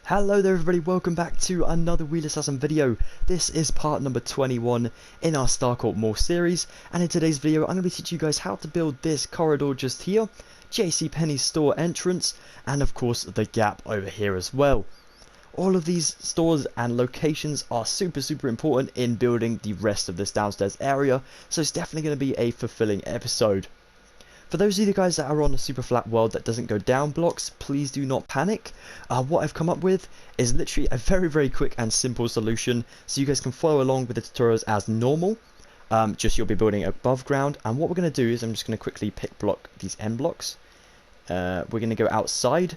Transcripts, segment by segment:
Hello there everybody, welcome back to another Wheelassassin video. This is part number 21 in our Starcourt Mall series, and in today's video I'm going to be teaching you guys how to build this corridor just here, JCPenney's store entrance, and of course the gap over here as well. All of these stores and locations are super important in building the rest of this downstairs area, so it's definitely going to be a fulfilling episode. For those of you guys that are on a super flat world that doesn't go down blocks, please do not panic. What I've come up with is literally a very quick and simple solution, so you guys can follow along with the tutorials as normal. Just you'll be building above ground, and what we're going to do is I'm just going to quickly pick these end blocks. We're going to go outside,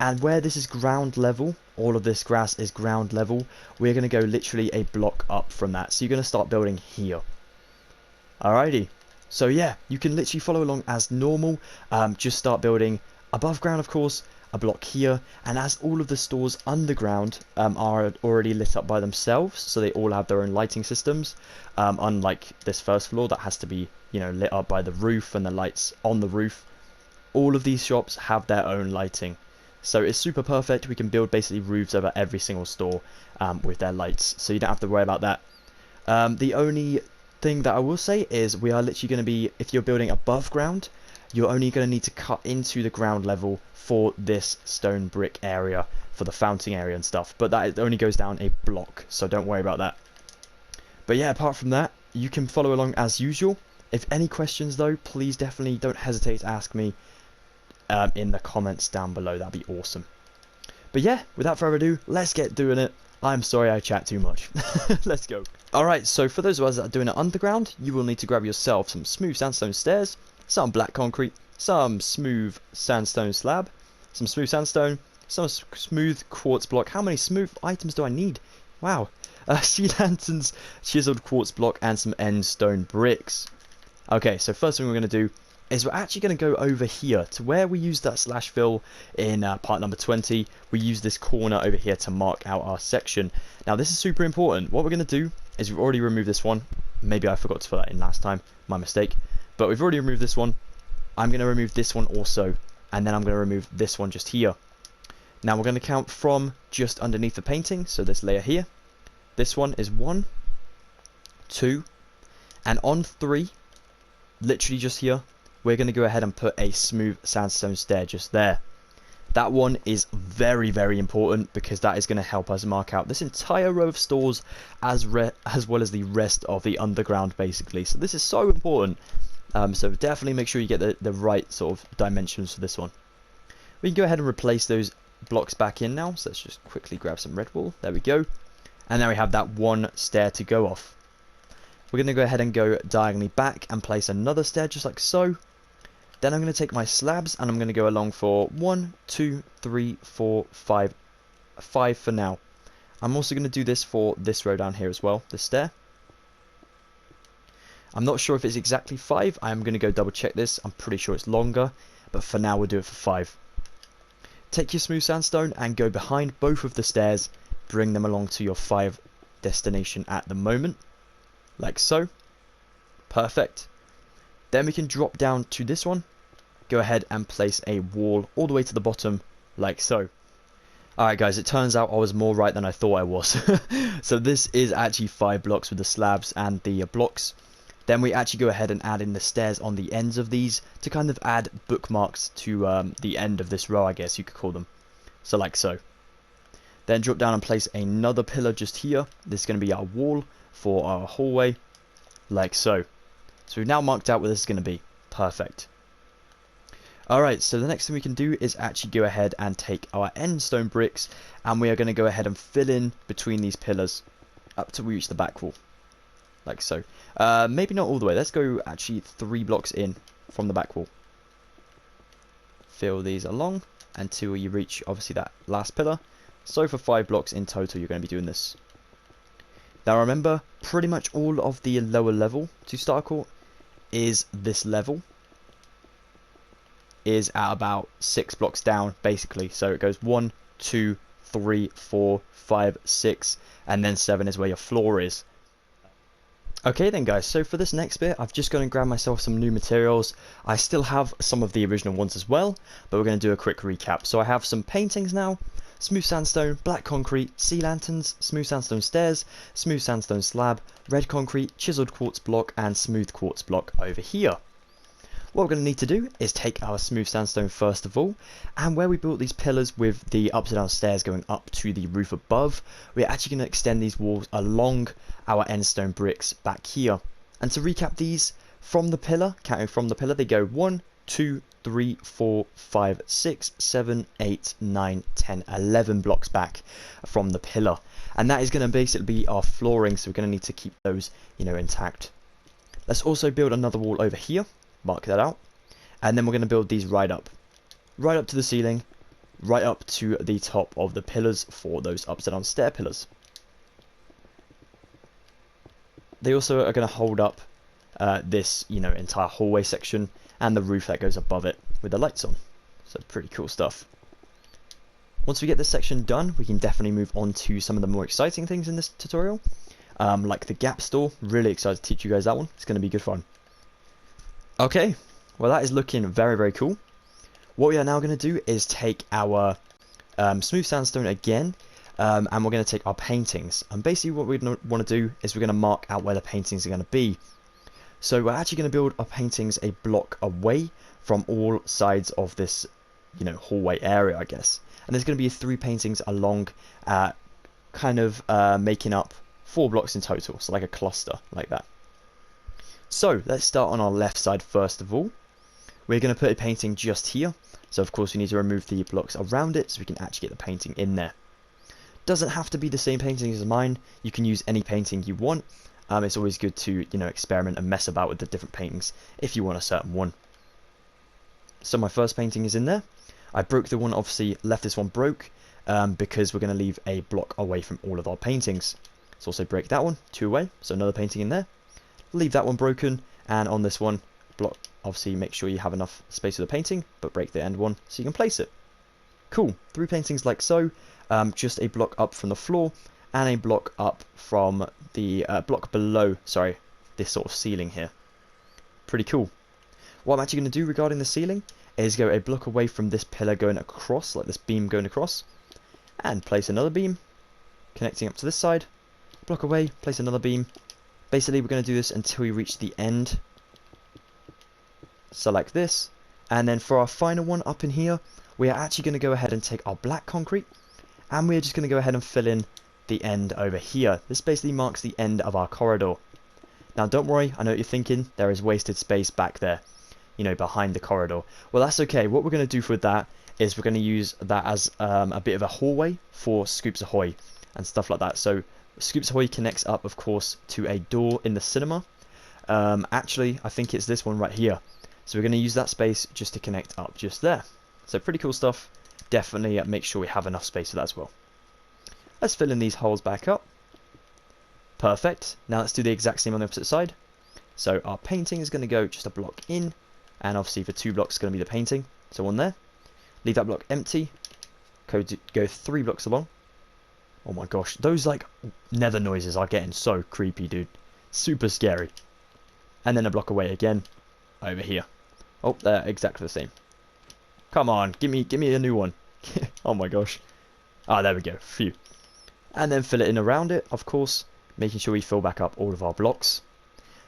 and where this is ground level, all of this grass is ground level, we're going to go literally a block up from that. So you're going to start building here. Alrighty. So yeah, you can literally follow along as normal, just start building above ground of course, a block here, and as all of the stores underground are already lit up by themselves, so they all have their own lighting systems, unlike this first floor that has to be, lit up by the roof and the lights on the roof. All of these shops have their own lighting, so it's super perfect. We can build basically roofs over every single store with their lights, so you don't have to worry about that. The only thing that I will say is we are literally going to be, if you're building above ground, you're only going to need to cut into the ground level for this stone brick area, for the fountain area and stuff, but that only goes down a block, so don't worry about that. But yeah, apart from that, you can follow along as usual. If any questions though, please definitely don't hesitate to ask me in the comments down below. That'd be awesome. But yeah, without further ado, let's get doing it. I'm sorry I chat too much. Let's go. Alright, so for those of us that are doing it underground, you will need to grab yourself some smooth sandstone stairs, some black concrete, some smooth sandstone slab, some smooth sandstone, some smooth quartz block. How many smooth items do I need? Wow. Sea lanterns, chiseled quartz block, and some end stone bricks. Okay, so first thing we're going to do is we're actually going to go over here to where we used that slash fill in part number 20. We use this corner over here to mark out our section. Now this is super important. What we're going to do is we've already removed this one. Maybe I forgot to put that in last time, my mistake. But we've already removed this one. I'm going to remove this one also, and then I'm going to remove this one just here. Now we're going to count from just underneath the painting, so this layer here. This one is 1, 2, and on 3, literally just here, we're going to go ahead and put a smooth sandstone stair just there. That one is very important because that is going to help us mark out this entire row of stores as well as the rest of the underground basically. So this is so important. So definitely make sure you get the right sort of dimensions for this one. We can go ahead and replace those blocks back in now. So let's just quickly grab some red wool. There we go. And now we have that one stair to go off. We're going to go ahead and go diagonally back and place another stair just like so. Then I'm going to take my slabs and I'm going to go along for 1, 2, 3, 4, 5. 5 for now. I'm also going to do this for this row down here as well, this stair. I'm not sure if it's exactly 5. I'm going to go double check this. I'm pretty sure it's longer, but for now we'll do it for 5. Take your smooth sandstone and go behind both of the stairs. Bring them along to your 5 destination at the moment, like so. Perfect. Then we can drop down to this one. Go ahead and place a wall all the way to the bottom, like so. Alright guys, it turns out I was more right than I thought I was. So this is actually 5 blocks with the slabs and the blocks. Then we actually go ahead and add in the stairs on the ends of these to kind of add bookmarks to the end of this row, I guess you could call them. So like so. Then drop down and place another pillar just here. This is going to be our wall for our hallway, like so. So we've now marked out where this is going to be. Perfect. Alright, so the next thing we can do is actually go ahead and take our end stone bricks, and we are going to go ahead and fill in between these pillars up till we reach the back wall. Like so. Maybe not all the way. Let's go actually 3 blocks in from the back wall. Fill these along until you reach obviously that last pillar. So for 5 blocks in total you're going to be doing this. Now remember, pretty much all of the lower level to Starcourt is this level. Is at about 6 blocks down basically. So it goes 1, 2, 3, 4, 5, 6, and then 7 is where your floor is. Okay then guys, so for this next bit I've just gone and grabbed myself some new materials. I still have some of the original ones as well, but we're going to do a quick recap. So I have some paintings now, smooth sandstone, black concrete, sea lanterns, smooth sandstone stairs, smooth sandstone slab, red concrete, chiseled quartz block, and smooth quartz block over here. What we're going to need to do is take our smooth sandstone first of all, and where we built these pillars with the upside down stairs going up to the roof above, we're actually going to extend these walls along our end stone bricks back here. And to recap these, from the pillar, counting from the pillar, they go 1, 2, 3, 4, 5, 6, 7, 8, 9, 10, 11 blocks back from the pillar. And that is going to basically be our flooring, so we're going to need to keep those, intact. Let's also build another wall over here. Mark that out, and then we're going to build these right up to the ceiling, right up to the top of the pillars for those upside down stair pillars. They also are going to hold up this entire hallway section and the roof that goes above it with the lights on. So pretty cool stuff. Once we get this section done, we can definitely move on to some of the more exciting things in this tutorial, like the Gap store. Really excited to teach you guys that one. It's going to be good fun. Okay, well that is looking very, very cool. What we are now going to do is take our smooth sandstone again, and we're going to take our paintings. And basically what we want to do is we're going to mark out where the paintings are going to be. So we're actually going to build our paintings a block away from all sides of this, hallway area, I guess. And there's going to be 3 paintings along, making up 4 blocks in total, so like a cluster, like that. So let's start on our left side first of all. We're going to put a painting just here. So of course we need to remove the blocks around it so we can actually get the painting in there. Doesn't have to be the same painting as mine. You can use any painting you want. It's always good to experiment and mess about with the different paintings if you want a certain one. So my first painting is in there. I broke the one, obviously left this one broke because we're going to leave a block away from all of our paintings. Let's also break that one, 2 away, so another painting in there. Leave that one broken, and on this one, block, obviously make sure you have enough space for the painting, but break the end one so you can place it. Cool, 3 paintings like so, just a block up from the floor, and a block up from the block below, sorry, this sort of ceiling here. Pretty cool. What I'm actually going to do regarding the ceiling is go a block away from this pillar going across, like this beam going across, and place another beam, connecting up to this side, block away, place another beam. Basically, we're going to do this until we reach the end. So like this. And then for our final one up in here, we are actually going to go ahead and take our black concrete. And we're just going to go ahead and fill in the end over here. This basically marks the end of our corridor. Now don't worry, I know what you're thinking. There is wasted space back there, behind the corridor. Well, that's okay. What we're going to do for that is we're going to use that as a bit of a hallway for Scoops Ahoy and stuff like that. So Scoops Ahoy connects up, of course, to a door in the cinema. Actually, I think it's this one right here. So we're going to use that space just to connect up just there. So pretty cool stuff. Definitely make sure we have enough space for that as well. Let's fill in these holes back up. Perfect. Now let's do the exact same on the opposite side. So our painting is going to go just a block in. And obviously for 2 blocks it's going to be the painting. So on there. Leave that block empty. Go 3 blocks along. Oh my gosh, those like nether noises are getting so creepy, dude. Super scary. And then a block away again, over here. Oh, they're exactly the same. Come on, give me a new one. Oh my gosh. Ah, there we go. Phew. And then fill it in around it, of course, making sure we fill back up all of our blocks.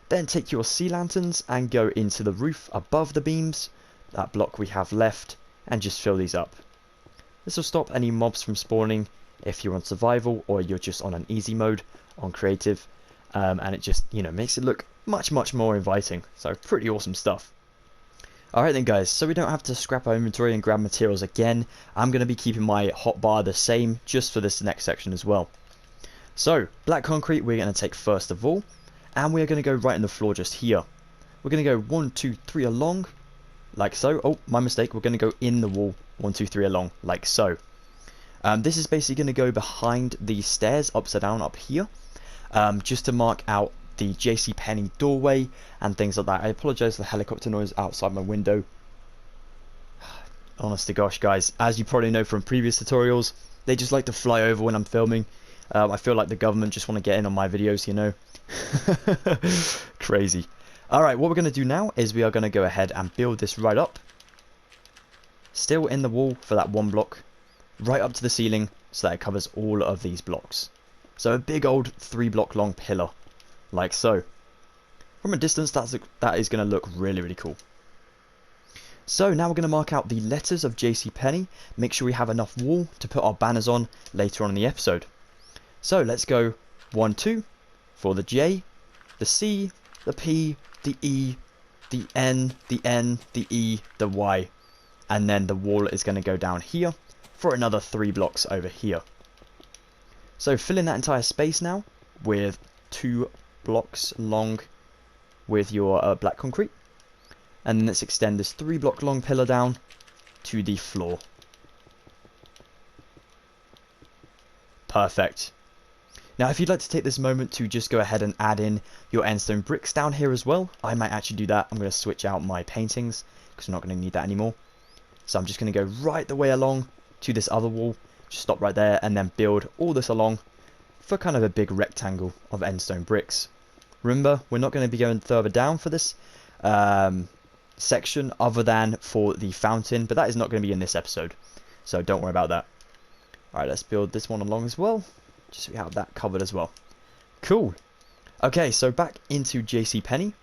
Then take your sea lanterns and go into the roof above the beams, that block we have left, and just fill these up. This will stop any mobs from spawning if you're on survival or you're just on an easy mode on creative, and it just makes it look much more inviting. So pretty awesome stuff. Alright then guys, so we don't have to scrap our inventory and grab materials again. I'm going to be keeping my hotbar the same just for this next section as well. So black concrete we're going to take first of all, and we're going to go right in the floor just here. We're going to go 1, 2, 3 along, like so. Oh, my mistake, we're going to go in the wall 1, 2, 3 along, like so. This is basically going to go behind the stairs upside down up here, just to mark out the JCPenney doorway and things like that. I apologise for the helicopter noise outside my window. Honest to gosh, guys, as you probably know from previous tutorials, they just like to fly over when I'm filming. I feel like the government just want to get in on my videos, Crazy. Alright, what we're going to do now is we are going to go ahead and build this right up. Still in the wall for that 1 block. right up to the ceiling so that it covers all of these blocks. So a big old 3-block long pillar, like so. From a distance, that is going to look really, really cool. So now we're going to mark out the letters of JCPenney, make sure we have enough wall to put our banners on later on in the episode. So let's go 1, 2 for the J, the C, the P, the E, the N, the N, the E, the Y. And then the wall is going to go down here for another 3 blocks over here. So fill in that entire space now with 2 blocks long with your black concrete. And then let's extend this 3-block long pillar down to the floor. Perfect. Now if you'd like to take this moment to just go ahead and add in your end stone bricks down here as well, I might actually do that. I'm going to switch out my paintings because I'm not going to need that anymore. So I'm just going to go right the way along to this other wall, just stop right there and then build all this along for kind of a big rectangle of end stone bricks. Remember, we're not going to be going further down for this section other than for the fountain, but that is not going to be in this episode, so don't worry about that. Alright, let's build this one along as well, just so we have that covered as well. Cool. Okay, so back into JCPenney,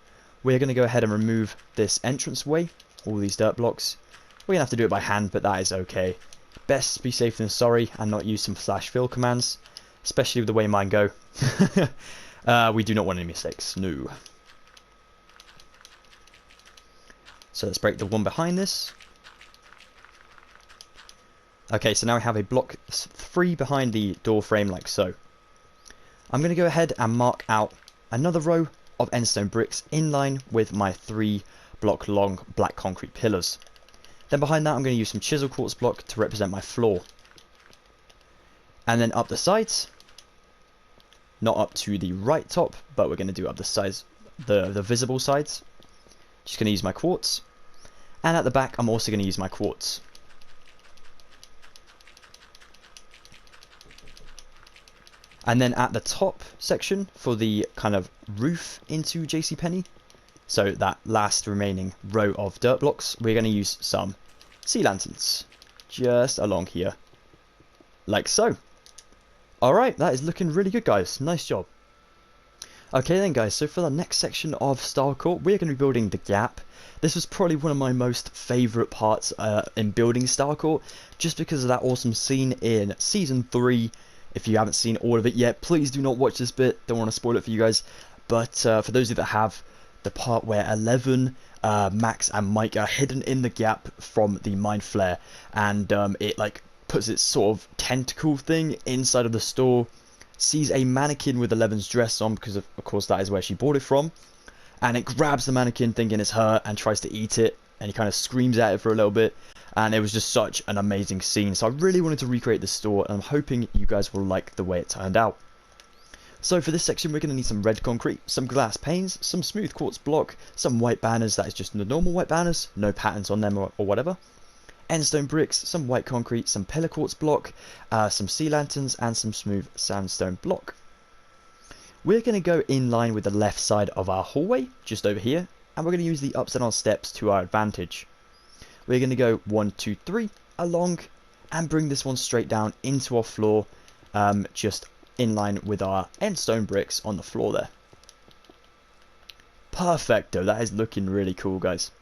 we're going to go ahead and remove this entranceway, all these dirt blocks. We're going to have to do it by hand, but that is okay. Best be safe than sorry and not use some /fill commands, especially with the way mine go. We do not want any mistakes, no. So let's break the one behind this. Okay, so now we have a block 3 behind the door frame like so. I'm going to go ahead and mark out another row of end stone bricks in line with my 3-block long black concrete pillars. Then behind that I'm going to use some chisel quartz block to represent my floor. And then up the sides, not up to the right top, but we're going to do up the sides, the visible sides. Just going to use my quartz. And at the back I'm also going to use my quartz. And then at the top section for the kind of roof into JCPenney, so that last remaining row of dirt blocks, we're going to use some sea lanterns just along here, like so. Alright, that is looking really good, guys. Nice job. Okay then, guys, so for the next section of Starcourt, we're going to be building the Gap. This was probably one of my most favourite parts in building Starcourt, just because of that awesome scene in Season 3. If you haven't seen all of it yet, please do not watch this bit. Don't want to spoil it for you guys. But for those of you that have, the part where 11, Max and Mike are hidden in the Gap from the mind flare, and it like puts its sort of tentacle thing inside of the store, sees a mannequin with 11's dress on, because of course that is where she bought it from, and it grabs the mannequin thinking it's her and tries to eat it, and he kind of screams at it for a little bit, and it was just such an amazing scene. So I really wanted to recreate the store, and I'm hoping you guys will like the way it turned out. So for this section we're going to need some red concrete, some glass panes, some smooth quartz block, some white banners, that is just the normal white banners, no patterns on them or whatever, end stone bricks, some white concrete, some pillar quartz block, some sea lanterns, and some smooth sandstone block. We're going to go in line with the left side of our hallway, just over here, and we're going to use the upside down steps to our advantage. We're going to go 1, 2, 3 along, and bring this one straight down into our floor, just in line with our end stone bricks on the floor there. Perfecto, that is looking really cool, guys.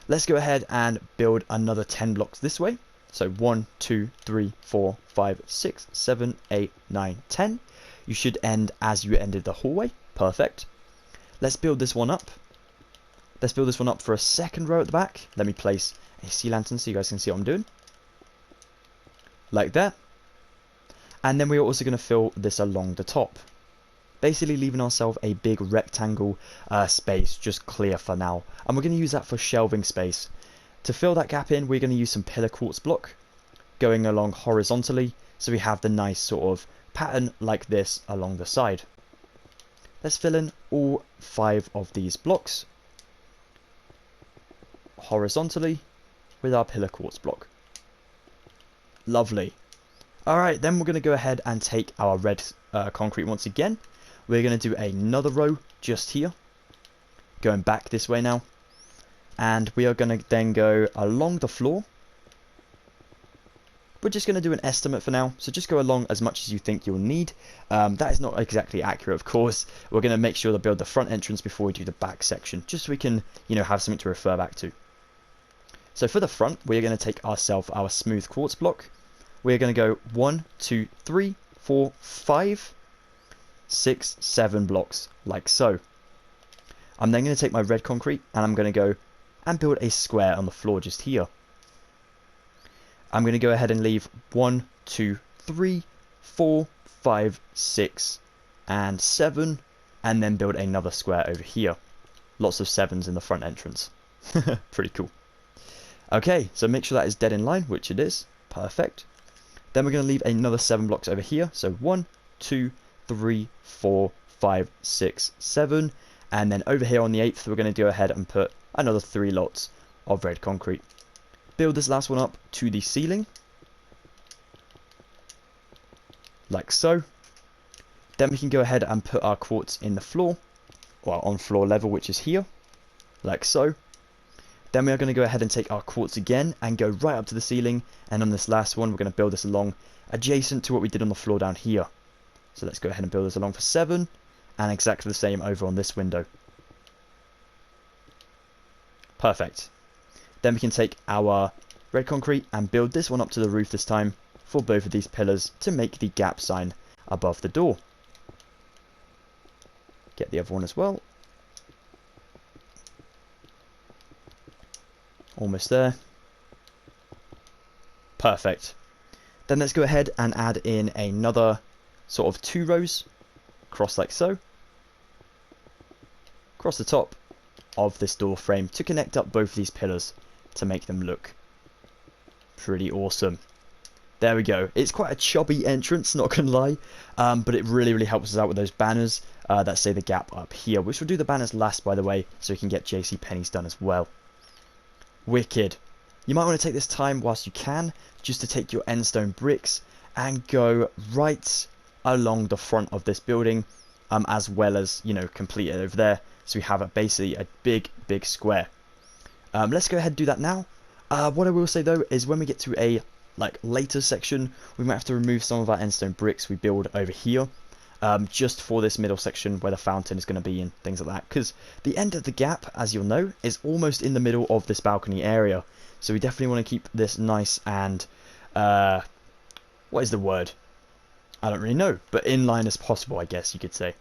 Let's go ahead and build another 10 blocks this way. So 1, 2, 3, 4, 5, 6, 7, 8, 9, 10. You should end as you ended the hallway. Perfect. Let's build this one up. Let's build this one up for a second row at the back. Let me place a sea lantern so you guys can see what I'm doing. Like that. And then we're also going to fill this along the top. Basically leaving ourselves a big rectangle space just clear for now. And we're going to use that for shelving space. To fill that gap in, we're going to use some pillar quartz block going along horizontally, so we have the nice sort of pattern like this along the side. Let's fill in all 5 of these blocks horizontally with our pillar quartz block. Lovely. Alright, then we're going to go ahead and take our red concrete once again. We're going to do another row just here, going back this way now, and we are going to then go along the floor we're just going to do an estimate for now, so just go along as much as you think you'll need. That is not exactly accurate, of course. We're going to make sure to build the front entrance before we do the back section, just so we can, you know, have something to refer back to. So for the front, we're going to take ourselves our smooth quartz block. We're going to go 1, 2, 3, 4, 5, 6, 7 blocks, like so. I'm then going to take my red concrete and I'm going to go and build a square on the floor just here. I'm going to go ahead and leave 1, 2, 3, 4, 5, 6, and 7, and then build another square over here. Lots of 7s in the front entrance. Pretty cool. Okay, so make sure that is dead in line, which it is. Perfect. Then we're going to leave another 7 blocks over here. So 1, 2, 3, 4, 5, 6, 7. And then over here on the 8th, we're going to go ahead and put another 3 lots of red concrete. Build this last one up to the ceiling. Like so. Then we can go ahead and put our quartz in the floor. Well, on floor level, which is here. Like so. Then we are going to go ahead and take our quartz again and go right up to the ceiling. And on this last one, we're going to build this along adjacent to what we did on the floor down here. So let's go ahead and build this along for 7. And exactly the same over on this window. Perfect. Then we can take our red concrete and build this one up to the roof this time for both of these pillars to make the gap sign above the door. Get the other one as well. Almost there. Perfect. Then let's go ahead and add in another sort of 2 rows across like so. Across the top of this door frame to connect up both of these pillars to make them look pretty awesome. There we go. It's quite a chubby entrance, not gonna lie, but it really helps us out with those banners that say the Gap up here, which we'll do the banners last, by the way, so we can get JCPenney's done as well. Wicked. You might want to take this time whilst you can, just to take your endstone bricks and go right along the front of this building, as well as, you know, complete it over there, so we have basically a big square. Let's go ahead and do that now. What I will say though is when we get to a later section, we might have to remove some of our endstone bricks we build over here, just for this middle section where the fountain is going to be and things like that, because the end of the gap, as you'll know, is almost in the middle of this balcony area, so we definitely want to keep this nice and what is the word? I don't really know, but in line as possible, I guess you could say.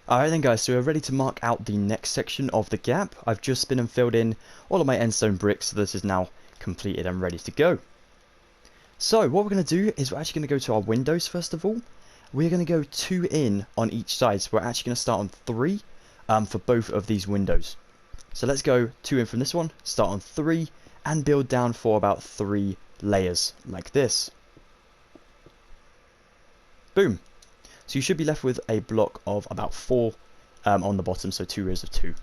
Alright then guys, so we're ready to mark out the next section of the gap. I've just spin and filled in all of my endstone bricks, so this is now completed and ready to go. So what we're going to do is we're actually going to go to our windows first of all. We're going to go 2 in on each side, so we're actually going to start on 3 for both of these windows. So let's go 2 in from this one, start on 3, and build down for about 3 layers, like this. Boom. So you should be left with a block of about 4 on the bottom, so 2 rows of 2.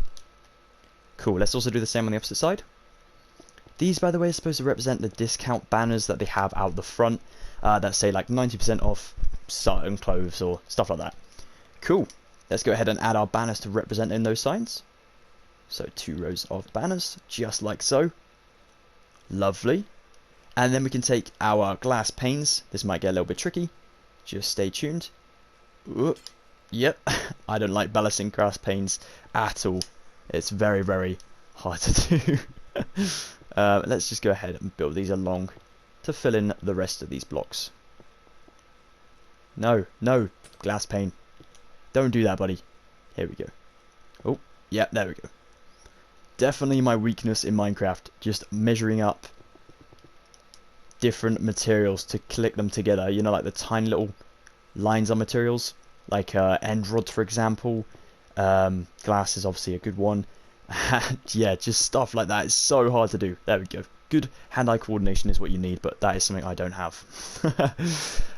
Cool, let's also do the same on the opposite side. These, by the way, are supposed to represent the discount banners that they have out the front that say like 90% off certain clothes or stuff like that. Cool. Let's go ahead and add our banners to represent in those signs. So 2 rows of banners, just like so. Lovely. And then we can take our glass panes. This might get a little bit tricky. Just stay tuned. Ooh, yep, I don't like balancing glass panes at all. It's very hard to do. Let's just go ahead and build these along to fill in the rest of these blocks. No, glass pane. Don't do that, buddy. Here we go. Oh, yeah, there we go. Definitely my weakness in Minecraft, just measuring up different materials to click them together. You know, like the tiny little lines on materials, like end rods, for example. Glass is obviously a good one. Yeah, just stuff like that. It's so hard to do. There we go. Good hand-eye coordination is what you need, but that is something I don't have.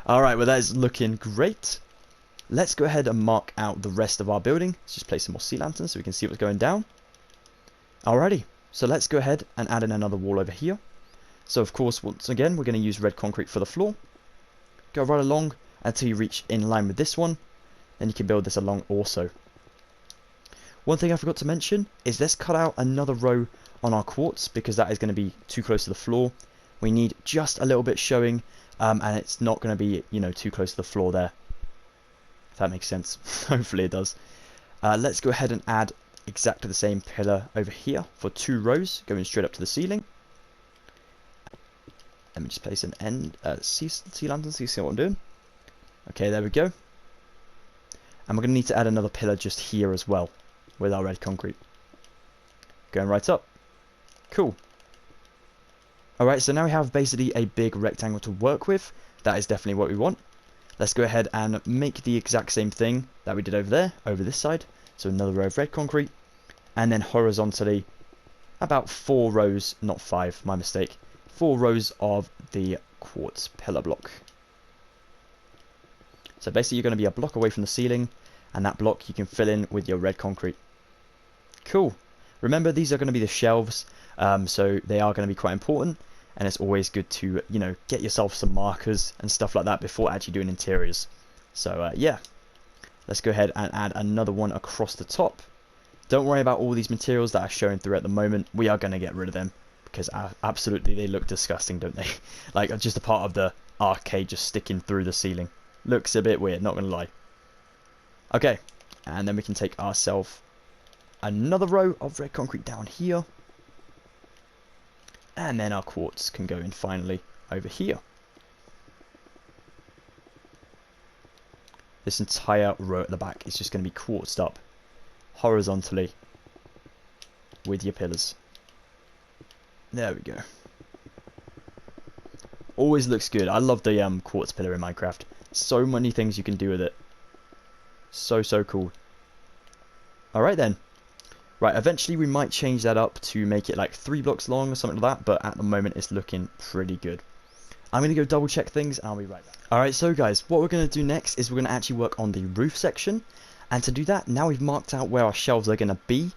Alright, well that is looking great. Let's go ahead and mark out the rest of our building. Let's just place some more sea lanterns so we can see what's going down. Alrighty, so let's go ahead and add in another wall over here. So of course, once again, we're going to use red concrete for the floor. Go right along until you reach in line with this one. Then you can build this along also. One thing I forgot to mention is let's cut out another row on our quartz, because that is going to be too close to the floor. We need just a little bit showing, and it's not going to be, you know, too close to the floor there. If that makes sense. Hopefully it does. Let's go ahead and add exactly the same pillar over here for 2 rows going straight up to the ceiling. Let me just place an end sea lantern so you see what I'm doing. Okay, there we go. And we're going to need to add another pillar just here as well with our red concrete. Going right up. Cool. Alright, so now we have basically a big rectangle to work with. That is definitely what we want. Let's go ahead and make the exact same thing that we did over there, over this side. So another row of red concrete. And then horizontally, about 4 rows, not 5, my mistake. 4 rows of the quartz pillar block. So basically you're going to be a block away from the ceiling, and that block you can fill in with your red concrete. Cool. Remember, these are going to be the shelves, so they are going to be quite important, and it's always good to, you know, get yourself some markers and stuff like that before actually doing interiors. So yeah, let's go ahead and add another one across the top. Don't worry about all these materials that are showing through at the moment. We are going to get rid of them because absolutely they look disgusting, don't they? Like just a part of the arcade just sticking through the ceiling. Looks a bit weird, not going to lie. Okay, and then we can take ourselves another row of red concrete down here. And then our quartz can go in finally over here. This entire row at the back is just going to be quartzed up horizontally with your pillars. There we go. Always looks good. I love the quartz pillar in Minecraft. So many things you can do with it. So cool. Alright then. Right, eventually we might change that up to make it like 3 blocks long or something like that, but at the moment it's looking pretty good. I'm going to go double check things and I'll be right back. Alright, so guys, what we're going to do next is we're going to actually work on the roof section. And to do that, now we've marked out where our shelves are going to be.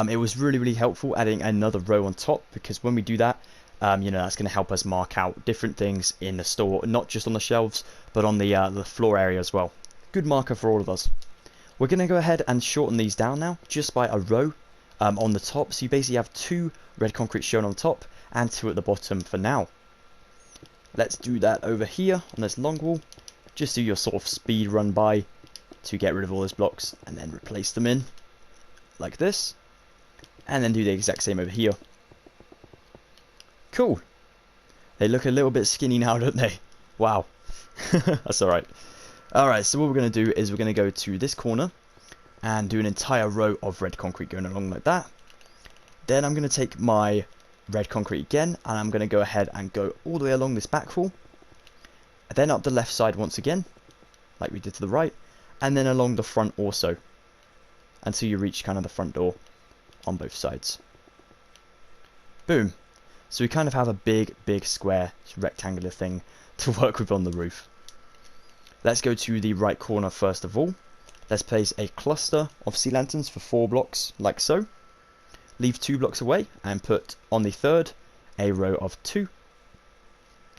It was really helpful adding another row on top, because when we do that, you know, that's going to help us mark out different things in the store, not just on the shelves, but on the floor area as well. Good marker for all of us. We're going to go ahead and shorten these down now, just by a row on the top. So you basically have 2 red concrete shown on top, and 2 at the bottom for now. Let's do that over here on this long wall. Just do your sort of speed run by to get rid of all those blocks, and then replace them in, like this. And then do the exact same over here. Cool. They look a little bit skinny now, don't they? Wow. That's alright. Alright, so what we're going to do is we're going to go to this corner and do an entire row of red concrete going along like that. Then I'm going to take my red concrete again, and I'm going to go ahead and go all the way along this back wall. Then up the left side once again, like we did to the right. And then along the front also, until you reach kind of the front door on both sides. Boom. So we kind of have a big square rectangular thing to work with on the roof. Let's go to the right corner first of all. Let's place a cluster of sea lanterns for 4 blocks, like so. Leave 2 blocks away and put on the third a row of 2.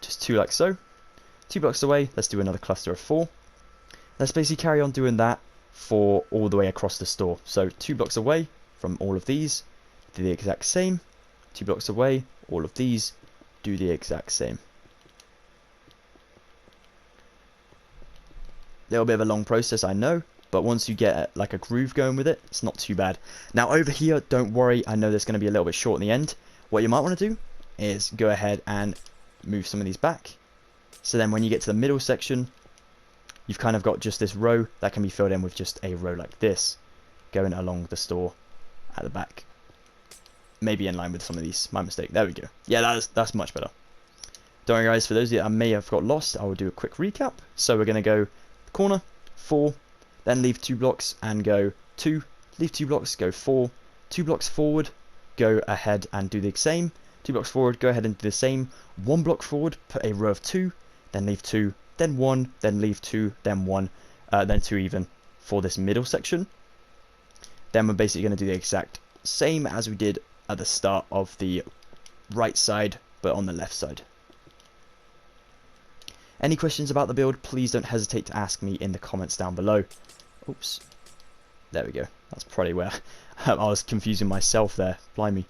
Just 2 like so. 2 blocks away, let's do another cluster of 4. Let's basically carry on doing that for all the way across the store. So 2 blocks away from all of these, do the exact same. 2 blocks away, all of these, do the exact same. Little bit of a long process, I know, but once you get like a groove going with it, it's not too bad. Now over here, don't worry, I know there's going to be a little bit short in the end. What you might want to do is go ahead and move some of these back. So then when you get to the middle section, you've kind of got just this row that can be filled in with just a row like this, going along the store at the back. Maybe in line with some of these. My mistake. There we go. Yeah, that's much better. Don't worry guys, for those of you that may have got lost, I will do a quick recap. So we're going to go corner, 4, then leave 2 blocks and go 2, leave 2 blocks, go 4, 2 blocks forward, go ahead and do the same, 2 blocks forward, go ahead and do the same, 1 block forward, put a row of 2, then leave 2, then 1, then leave 2, then 1, then 2 even for this middle section. Then we're basically going to do the exact same as we did at the start of the right side, but on the left side. Any questions about the build, please don't hesitate to ask me in the comments down below. Oops. There we go. That's probably where I was confusing myself there. Blimey.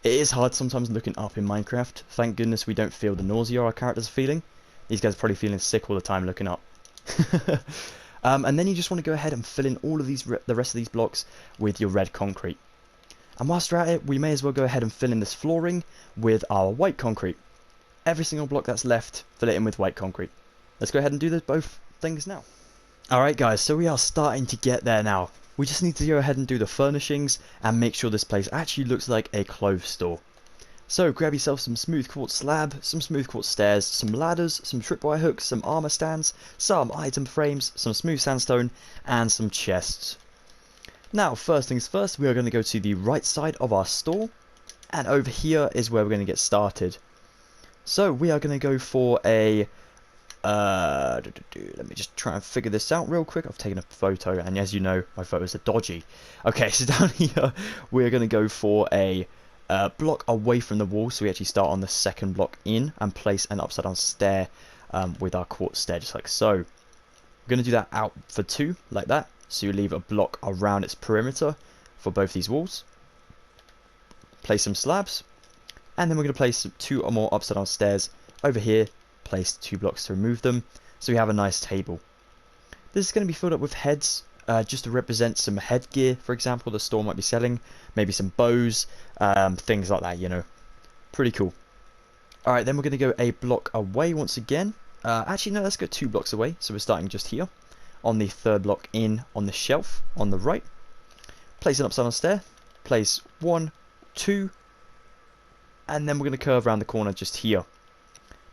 It is hard sometimes looking up in Minecraft. Thank goodness we don't feel the nausea our characters are feeling. These guys are probably feeling sick all the time looking up. And then you just want to go ahead and fill in all of the rest of these blocks with your red concrete. And whilst we're at it, we may as well go ahead and fill in this flooring with our white concrete. Every single block that's left, fill it in with white concrete. Let's go ahead and do both things now. Alright guys, so we are starting to get there now. We just need to go ahead and do the furnishings and make sure this place actually looks like a clothes store. So grab yourself some smooth quartz slab, some smooth quartz stairs, some ladders, some tripwire hooks, some armor stands, some item frames, some smooth sandstone, and some chests. Now first things first, we are going to go to the right side of our store, and over here is where we're going to get started. So we are going to go for a let me just try and figure this out real quick. I've taken a photo, and as you know, my photos are dodgy. Okay, so down here we're going to go for a block away from the wall, so we actually start on the second block in and place an upside down stair with our quartz stair, just like so. We're going to do that out for 2, like that, so you leave a block around its perimeter for both these walls. Place some slabs, and then we're going to place 2 or more upside down stairs over here. Place 2 blocks to remove them, so we have a nice table. This is going to be filled up with heads, just to represent some headgear, for example, the store might be selling, maybe some bows, things like that, you know. Pretty cool. Alright, then we're going to go a block away once again. Actually, no, let's go 2 blocks away, so we're starting just here, on the 3rd block in on the shelf, on the right. Place an upside down stair, place 1, 2, and then we're going to curve around the corner just here.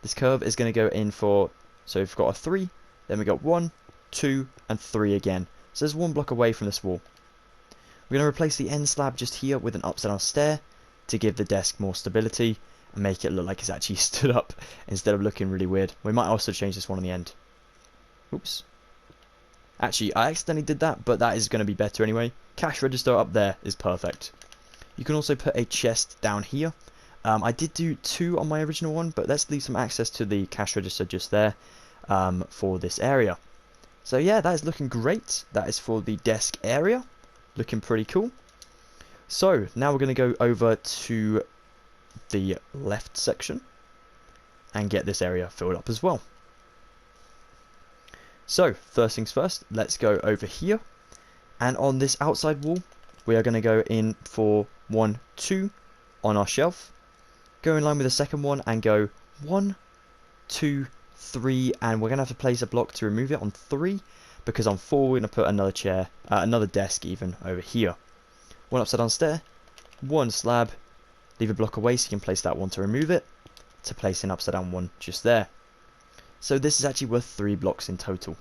This curve is going to go in for, so we've got a 3, then we got 1, 2, and 3 again. So there's 1 block away from this wall. We're going to replace the end slab just here with an upside down stair to give the desk more stability and make it look like it's actually stood up instead of looking really weird. We might also change this one on the end. Oops. Actually, I accidentally did that, but that is going to be better anyway. Cash register up there is perfect. You can also put a chest down here. I did do 2 on my original one, but let's leave some access to the cash register just there for this area. So yeah, that is looking great. That is for the desk area. Looking pretty cool. So now we're going to go over to the left section and get this area filled up as well. So first things first, let's go over here. And on this outside wall, we are going to go in for 1, 2 on our shelf. Go in line with the second one and go 1, 2, 3, and we're going to have to place a block to remove it on 3, because on 4 we're going to put another chair, another desk even over here. 1 upside down stair, 1 slab, leave a block away so you can place that one to remove it, to place an upside down one just there. So this is actually worth 3 blocks in total.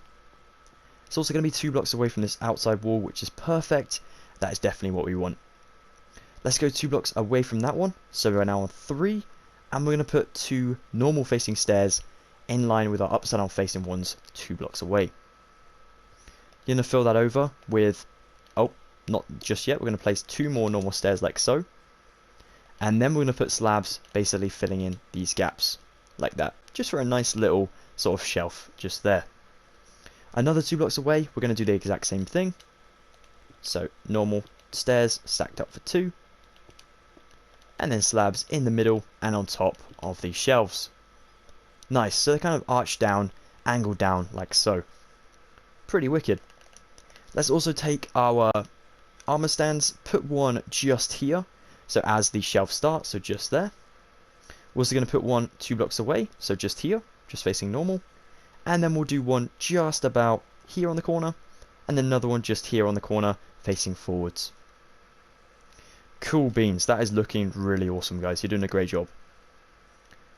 It's also going to be 2 blocks away from this outside wall, which is perfect. That is definitely what we want. Let's go 2 blocks away from that one, so we're now on 3, and we're going to put 2 normal facing stairs in line with our upside down facing ones 2 blocks away. You're going to fill that over with, oh, not just yet, we're going to place 2 more normal stairs like so, and then we're going to put slabs basically filling in these gaps, like that, just for a nice little sort of shelf just there. Another 2 blocks away, we're going to do the exact same thing, so normal stairs stacked up for 2, and then slabs in the middle and on top of these shelves. Nice, so they're kind of arched down, angled down like so. Pretty wicked. Let's also take our armor stands, put 1 just here, so as the shelf starts, so just there. We're also going to put 1 2 blocks away, so just here, just facing normal. And then we'll do 1 just about here on the corner, and then another one just here on the corner, facing forwards. Cool beans, that is looking really awesome, guys. You're doing a great job.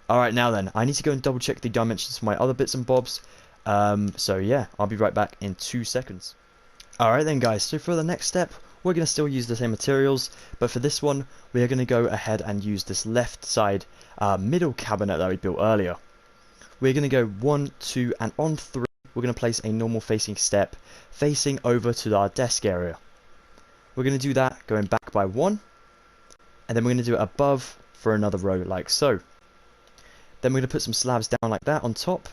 Alright, now then, I need to go and double check the dimensions for my other bits and bobs. So yeah, I'll be right back in 2 seconds. Alright then guys, so for the next step, we're going to still use the same materials, but for this one, we are going to go ahead and use this left side middle cabinet that we built earlier. We're going to go 1, 2, and on 3, we're going to place a normal facing step facing over to our desk area. We're going to do that going back by 1, and then we're going to do it above for another row like so. Then we're going to put some slabs down like that on top.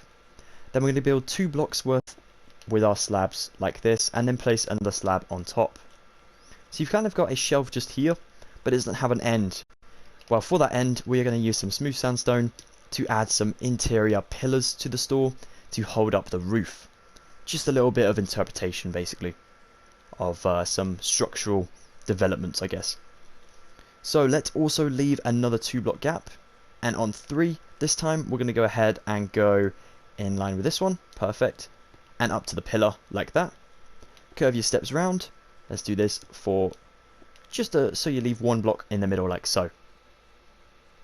Then we're going to build 2 blocks worth with our slabs like this, and then place another slab on top. So you've kind of got a shelf just here, but it doesn't have an end. Well, for that end, we are going to use some smooth sandstone to add some interior pillars to the store to hold up the roof. Just a little bit of interpretation, basically, of some structural developments, I guess. So let's also leave another 2-block gap, and on 3 this time we're going to go ahead and go in line with this one, perfect, and up to the pillar like that. Curve your steps round. Let's do this for just so you leave 1 block in the middle like so.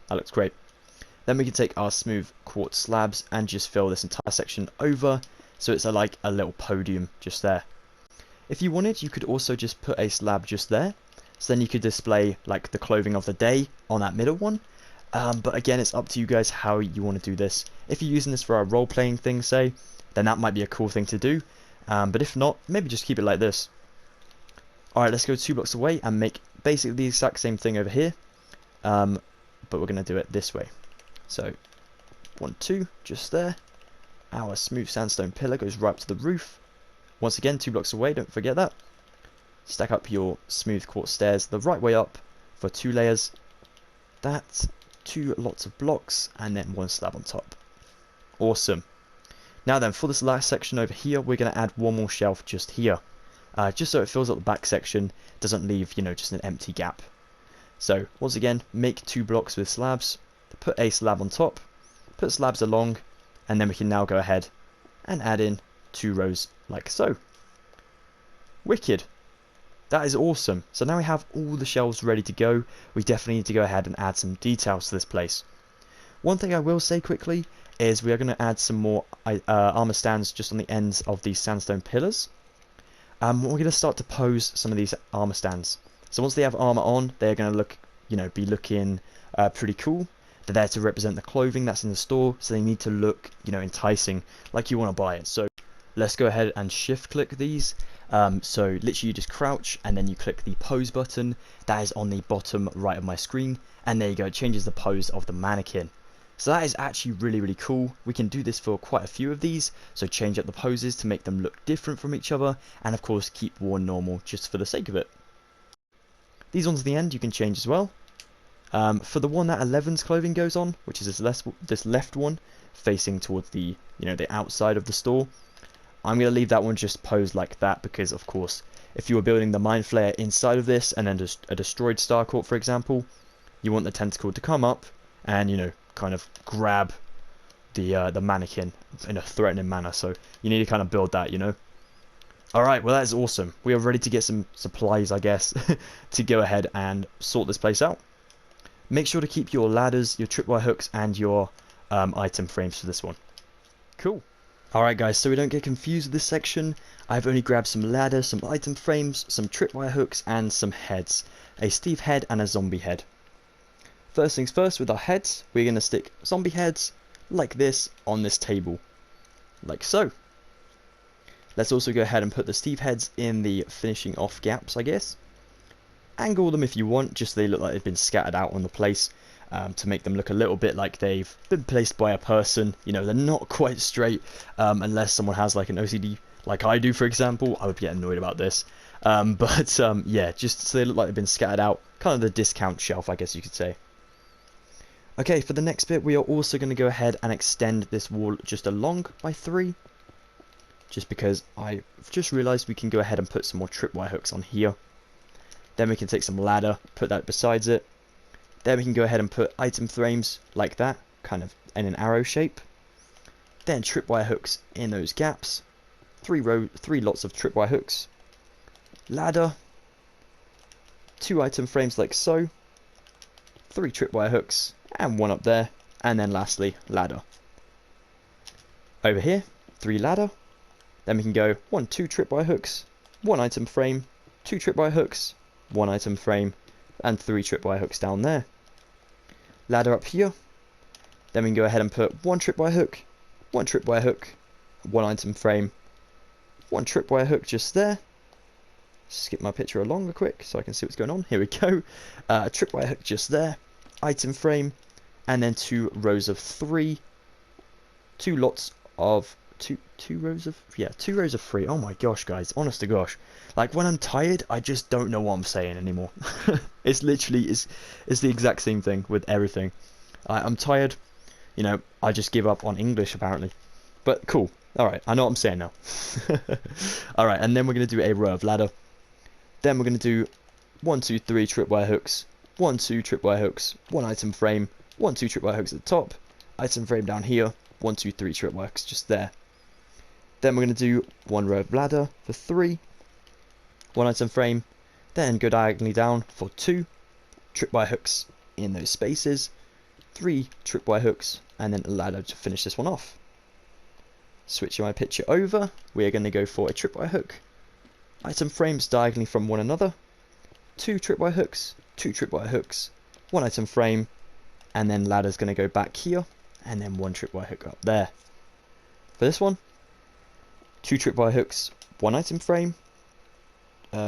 That looks great. Then we can take our smooth quartz slabs and just fill this entire section over, so it's like a little podium just there. If you wanted, you could also just put a slab just there, so then you could display like the clothing of the day on that middle one. But again, it's up to you guys how you want to do this. If you're using this for a role-playing thing, say, then that might be a cool thing to do. But if not, maybe just keep it like this. Alright, let's go 2 blocks away and make basically the exact same thing over here. But we're going to do it this way. So, 1, 2, just there. Our smooth sandstone pillar goes right up to the roof. Once again, 2 blocks away, don't forget that. Stack up your smooth quartz stairs the right way up for 2 layers. That's 2 lots of blocks, and then 1 slab on top. Awesome. Now then, for this last section over here, we're going to add 1 more shelf just here. Just so it fills up the back section, doesn't leave, you know, just an empty gap. So, once again, make 2 blocks with slabs, put a slab on top, put slabs along, and then we can now go ahead and add in 2 rows like so. Wicked. That is awesome. So now we have all the shelves ready to go. We definitely need to go ahead and add some details to this place. One thing I will say quickly is we are going to add some more armor stands just on the ends of these sandstone pillars. We're going to start to pose some of these armor stands. So once they have armor on, they're going to look, you know, be looking pretty cool. They're there to represent the clothing that's in the store, so they need to look, you know, enticing, like you want to buy it. So let's go ahead and shift click these. So literally you just crouch and then you click the pose button. That is on the bottom right of my screen, and there you go, it changes the pose of the mannequin. So that is actually really, really cool. We can do this for quite a few of these, so change up the poses to make them look different from each other, and of course keep one normal just for the sake of it. These ones at the end you can change as well. For the one that 11's clothing goes on, which is this left one, facing towards the, you know, the outside of the store, I'm going to leave that one just posed like that, because of course if you were building the Mind Flayer inside of this and then just a destroyed Starcourt, for example, you want the tentacle to come up and, you know, kind of grab the mannequin in a threatening manner. So you need to kind of build that, you know. Alright, well that is awesome. We are ready to get some supplies, I guess, to go ahead and sort this place out. Make sure to keep your ladders, your tripwire hooks, and your item frames for this one. Cool. Alright guys, so we don't get confused with this section, I've only grabbed some ladders, some item frames, some tripwire hooks, and some heads. A Steve head and a zombie head. First things first, with our heads, we're going to stick zombie heads like this on this table. Like so. Let's also go ahead and put the Steve heads in the finishing off gaps, I guess. Angle them if you want, just so they look like they've been scattered out on the place. To make them look a little bit like they've been placed by a person. You know, they're not quite straight, unless someone has like an OCD like I do, for example. I would get annoyed about this. Yeah, just so they look like they've been scattered out. Kind of the discount shelf, I guess you could say. Okay, for the next bit, we are also going to go ahead and extend this wall just along by 3. Just because I've just realised we can go ahead and put some more tripwire hooks on here. Then we can take some ladder, put that besides it. Then we can go ahead and put item frames like that, kind of in an arrow shape. Then tripwire hooks in those gaps. 3 lots of tripwire hooks. Ladder. 2 item frames like so. 3 tripwire hooks, and 1 up there. And then lastly, ladder. Over here, 3 ladder. Then we can go 1, 2 tripwire hooks, 1 item frame, 2 tripwire hooks, 1 item frame, and 3 tripwire hooks down there. Ladder up here. Then we can go ahead and put 1 tripwire hook, 1 tripwire hook, 1 item frame, 1 tripwire hook just there. Skip my picture along real quick so I can see what's going on. Here we go. Tripwire hook just there, item frame, and then 2 rows of 3, 2 lots of 2 2 rows of, yeah, 2 rows of 3. Oh my gosh, guys, honest to gosh, like when I'm tired, I just don't know what I'm saying anymore. It's literally, it's the exact same thing with everything. I'm tired, you know, I just give up on English apparently. But cool, alright, I know what I'm saying now. Alright, and then we're going to do a row of ladder. Then we're going to do 1, 2, 3 tripwire hooks, 1, 2 tripwire hooks, 1 item frame, 1, 2 tripwire hooks at the top, item frame down here, 1, 2, 3 tripwire hooks just there. Then we're going to do 1 row of ladder for 3, 1 item frame, then go diagonally down for 2 tripwire hooks in those spaces, 3 tripwire hooks, and then a ladder to finish this one off. Switching my picture over, we're going to go for a tripwire hook, item frames diagonally from one another, 2 tripwire hooks, 2 tripwire hooks, 1 item frame, and then ladder's going to go back here, and then 1 tripwire hook up there. For this one, 2 tripwire hooks, 1 item frame, 2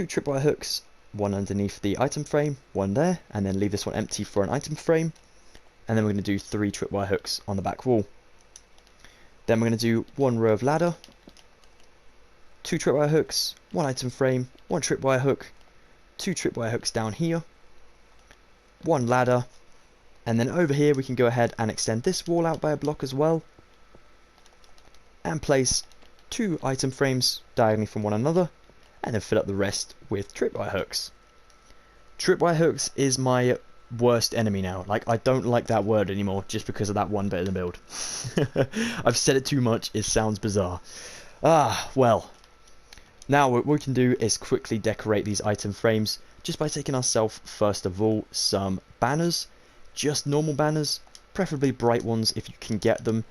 tripwire hooks, 1 underneath the item frame, 1 there, and then leave this one empty for an item frame, and then we're going to do 3 tripwire hooks on the back wall. Then we're going to do 1 row of ladder, 2 tripwire hooks, 1 item frame, 1 tripwire hook, 2 tripwire hooks down here, 1 ladder, and then over here we can go ahead and extend this wall out by a block as well, and place 2 item frames diagonally from one another, and then fill up the rest with tripwire hooks. Tripwire hooks is my worst enemy now. Like, I don't like that word anymore just because of that one bit of the build. I've said it too much, it sounds bizarre. Well, now what we can do is quickly decorate these item frames just by taking ourselves, first of all, some banners. Just normal banners, preferably bright ones if you can get them,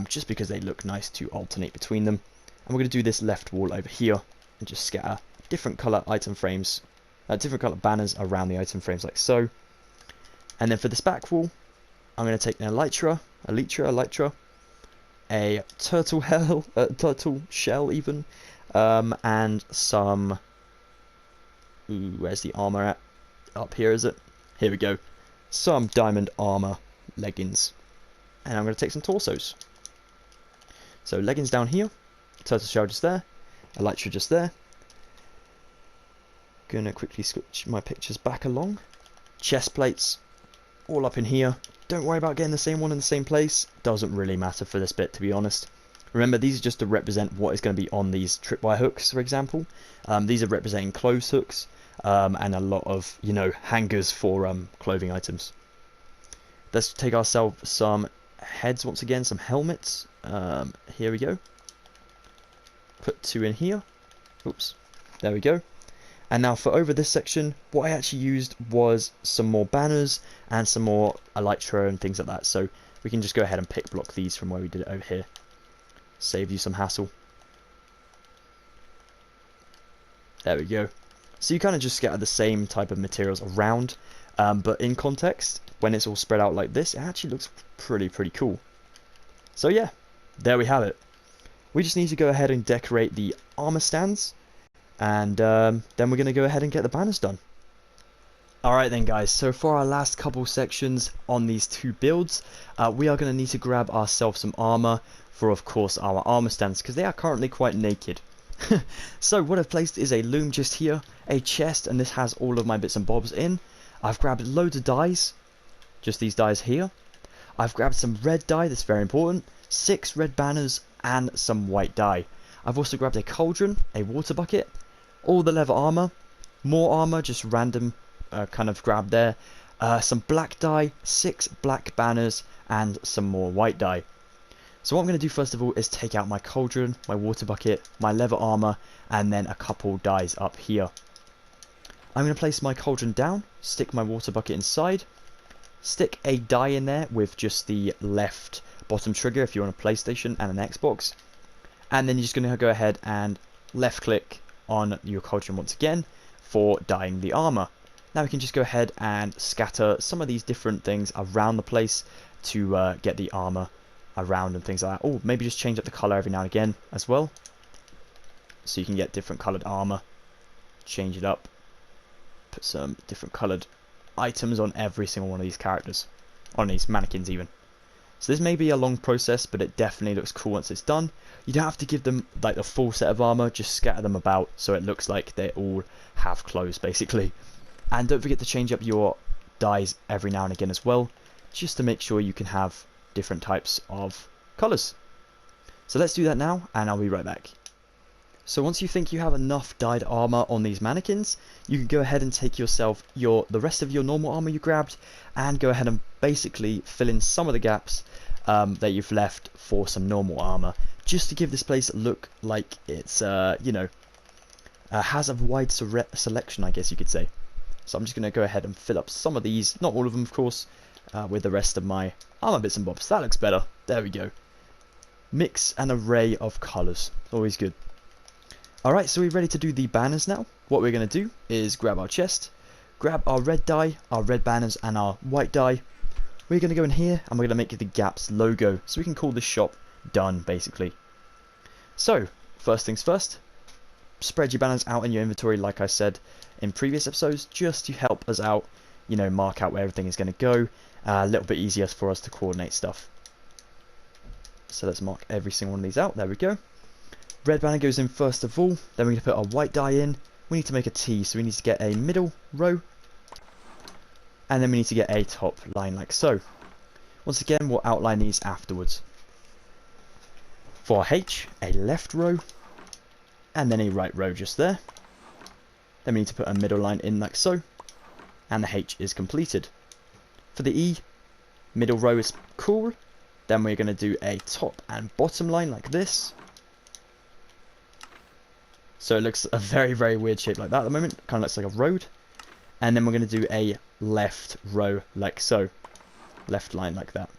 just because they look nice to alternate between them. And we're going to do this left wall over here and just scatter different colour item frames, different colour banners around the item frames like so. And then for this back wall, I'm going to take an elytra, a turtle shell even, and some, where's the armour at? Up here, is it? Here we go. Some diamond armour leggings. And I'm going to take some torsos. So leggings down here, turtle shell just there, elytra just there. Gonna quickly switch my pictures back along. Chest plates, all up in here. Don't worry about getting the same one in the same place. Doesn't really matter for this bit, to be honest. Remember, these are just to represent what is going to be on these tripwire hooks, for example. These are representing clothes hooks, and a lot of, you know, hangers for clothing items. Let's take ourselves some heads once again, some helmets. Here we go. Put 2 in here. Oops. There we go. And now for over this section, what I actually used was some more banners and some more elytra and things like that. So we can just go ahead and pick block these from where we did it over here. Save you some hassle. There we go. So you kind of just scatter the same type of materials around, but in context, when it's all spread out like this, it actually looks pretty cool. So yeah, there we have it. We just need to go ahead and decorate the armor stands, and then we're going to go ahead and get the banners done. Alright then guys, so for our last couple sections on these 2 builds, we are going to need to grab ourselves some armor for, of course, our armor stands, because they are currently quite naked. So what I've placed is a loom just here, a chest, and this has all of my bits and bobs in. I've grabbed loads of dyes, just these dyes here. I've grabbed some red dye, that's very important, 6 red banners, and some white dye. I've also grabbed a cauldron, a water bucket, all the leather armor, more armor, just random kind of grab there, some black dye, 6 black banners, and some more white dye. So what I'm going to do first of all is take out my cauldron, my water bucket, my leather armor, and then a couple dyes up here. I'm going to place my cauldron down, stick my water bucket inside, stick a dye in there with just the left bottom trigger if you're on a PlayStation and an Xbox, and then you're just going to go ahead and left click on your cauldron once again for dyeing the armor. Now we can just go ahead and scatter some of these different things around the place to get the armor around and things like that. Oh, maybe just change up the color every now and again as well, so you can get different colored armor. Change it up, put some different colored items on every single one of these characters, on these mannequins even. So this may be a long process, but it definitely looks cool once it's done. You don't have to give them like the full set of armor, just scatter them about so it looks like they all have clothes basically. And don't forget to change up your dyes every now and again as well, just to make sure you can have different types of colors. So let's do that now, and I'll be right back. So once you think you have enough dyed armor on these mannequins, you can go ahead and take yourself the rest of your normal armor you grabbed and go ahead and basically fill in some of the gaps that you've left for some normal armor, just to give this place look like it's has a wide selection, I guess you could say. So I'm just going to go ahead and fill up some of these, not all of them of course, with the rest of my armor bits and bobs. That looks better. There we go. Mix an array of colors, always good. Alright, so we're ready to do the banners now. What we're going to do is grab our chest, grab our red dye, our red banners and our white dye. We're going to go in here and we're going to make the Gap's logo, so we can call this shop done basically. So, first things first, spread your banners out in your inventory like I said in previous episodes, just to help us out, mark out where everything is going to go, a little bit easier for us to coordinate stuff. So let's mark every single one of these out, there we go. Red banner goes in first of all, then we're going to put our white dye in. We need to make a T, so we need to get a middle row, and then we need to get a top line like so. Once again, we'll outline these afterwards. For H, a left row, and then a right row just there. Then we need to put a middle line in like so, and the H is completed. For the E, middle row is cool, then we're going to do a top and bottom line like this. So it looks a very, very weird shape like that at the moment. Kind of looks like a road. And then we're going to do a left row like so. Left line like that.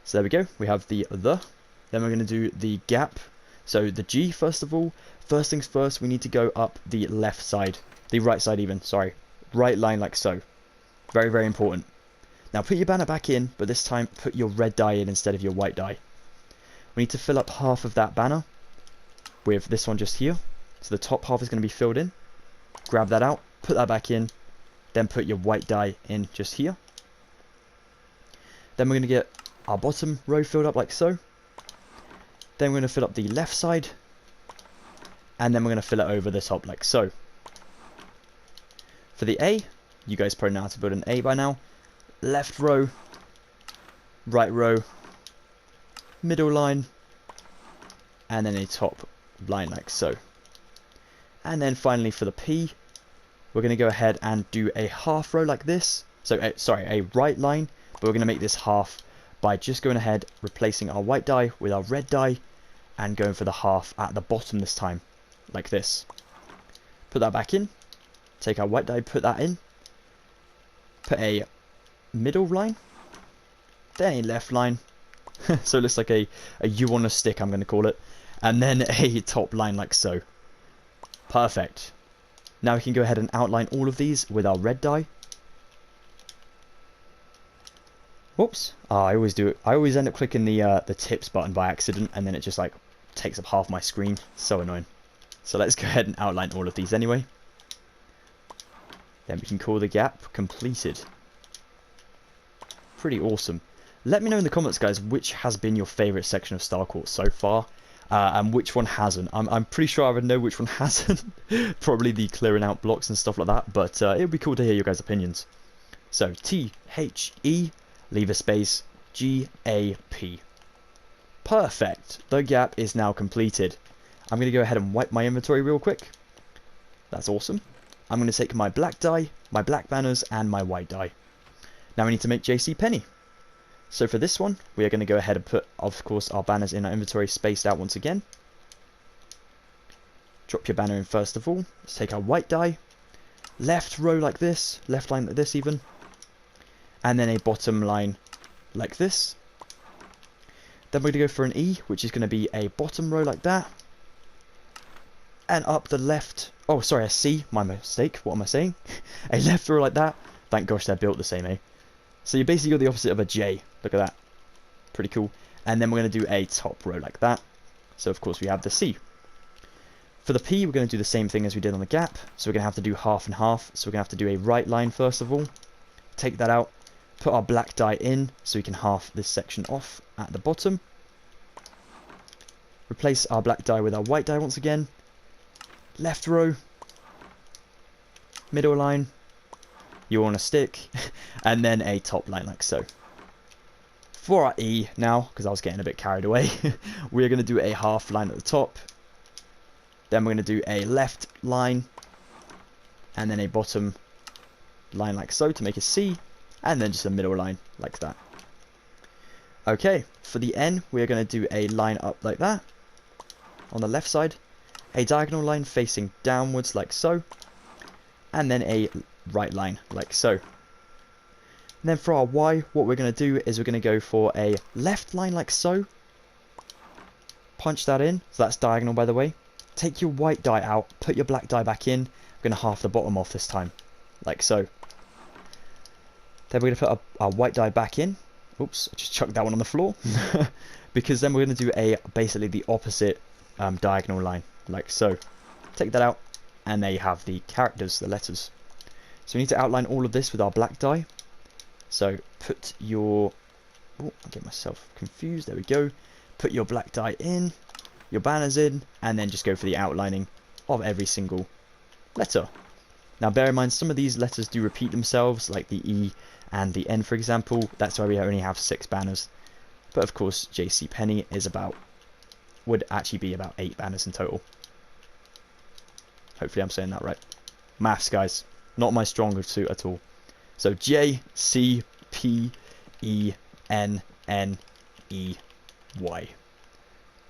So there we go. We have the. Then we're going to do the gap. So the G first of all. First things first, we need to go up the left side. The right side even, sorry. Right line like so. Very, very important. Now put your banner back in, but this time put your red dye in instead of your white dye. We need to fill up half of that banner with this one just here. So the top half is going to be filled in. Grab that out, put that back in, then put your white dye in just here. Then we're going to get our bottom row filled up like so. Then we're going to fill up the left side, and then we're going to fill it over the top like so. For the A, you guys probably know how to build an A by now. Left row, right row, middle line, and then a top line like so. And then finally for the P, we're going to go ahead and do a half row like this. So, a right line, but we're going to make this half by just going ahead, replacing our white dye with our red dye, and going for the half at the bottom this time, like this. Put that back in, take our white dye, put that in, put a middle line, then a left line, so it looks like a U on a stick, I'm going to call it, and then a top line like so. Perfect. Now we can go ahead and outline all of these with our red dye. Whoops. I always do it. I always end up clicking the tips button by accident, and then it just like takes up half my screen. So annoying. So let's go ahead and outline all of these anyway. Then we can call the gap completed. Pretty awesome. Let me know in the comments, guys, which has been your favourite section of Starcourt so far. And which one hasn't. I'm pretty sure I would know which one hasn't. Probably the clearing out blocks and stuff like that. But it would be cool to hear your guys' opinions. So T-H-E, leave a space, G-A-P. Perfect. The gap is now completed. I'm going to go ahead and wipe my inventory real quick. That's awesome. I'm going to take my black dye, my black banners, and my white dye. Now we need to make JC Penney. So for this one, we are going to go ahead and put, of course, our banners in our inventory spaced out once again. Drop your banner in first of all. Let's take our white dye. Left row like this. Left line like this even. And then a bottom line like this. Then we're going to go for an E, which is going to be a bottom row like that. And up the left... Oh, sorry, a C. My mistake. What am I saying? A left row like that. Thank gosh they're built the same, eh? So you basically got the opposite of a J. Look at that. Pretty cool. And then we're going to do a top row like that. So of course we have the C. For the P, we're going to do the same thing as we did on the gap. So we're going to have to do half and half. So we're going to have to do a right line first of all. Take that out. Put our black die in so we can half this section off at the bottom. Replace our black die with our white die once again. Left row. Middle line. You want a stick. And then a top line like so. For our E now, because I was getting a bit carried away, we're going to do a half line at the top. Then we're going to do a left line. And then a bottom line like so to make a C. And then just a middle line like that. Okay, for the N, we're going to do a line up like that. On the left side. A diagonal line facing downwards like so. And then a right line like so. And then for our Y, what we're going to do is we're going to go for a left line like so. Punch that in. So that's diagonal, by the way. Take your white die out. Put your black die back in. We're going to half the bottom off this time. Like so. Then we're going to put our white die back in. Oops, I just chucked that one on the floor. Because then we're going to do basically the opposite diagonal line. Like so. Take that out. And there you have the characters, the letters. So we need to outline all of this with our black die. So put your... Oh, I get myself confused. There we go. Put your black die in. Your banners in. And then just go for the outlining of every single letter. Now bear in mind, some of these letters do repeat themselves, like the E and the N, for example. That's why we only have 6 banners. But of course, JCPenney would actually be about 8 banners in total. Hopefully I'm saying that right. Maths, guys. Not my strongest suit at all. So JCPENNEY.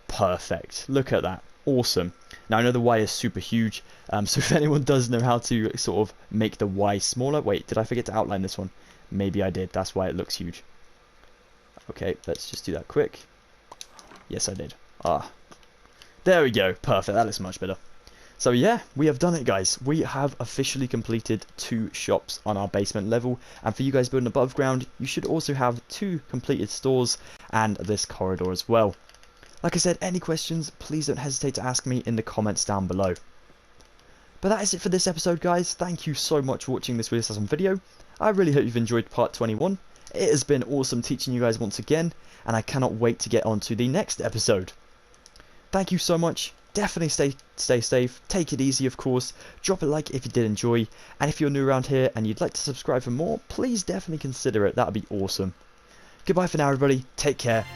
Perfect. Look at that. Awesome. Now I know the Y is super huge. So if anyone does know how to sort of make the Y smaller. Wait, did I forget to outline this one? Maybe I did. That's why it looks huge. Okay, let's just do that quick. Yes, I did. There we go. Perfect. That looks much better. So yeah, we have done it, guys. We have officially completed 2 shops on our basement level, and for you guys building above ground, you should also have 2 completed stores and this corridor as well. Like I said, any questions, please don't hesitate to ask me in the comments down below. But that is it for this episode, guys. Thank you so much for watching this Wheelassassin video. I really hope you've enjoyed part 21. It has been awesome teaching you guys once again, and I cannot wait to get on to the next episode. Thank you so much. Definitely stay safe, take it easy of course, drop a like if you did enjoy, and if you're new around here and you'd like to subscribe for more, please definitely consider it, that would be awesome. Goodbye for now everybody, take care.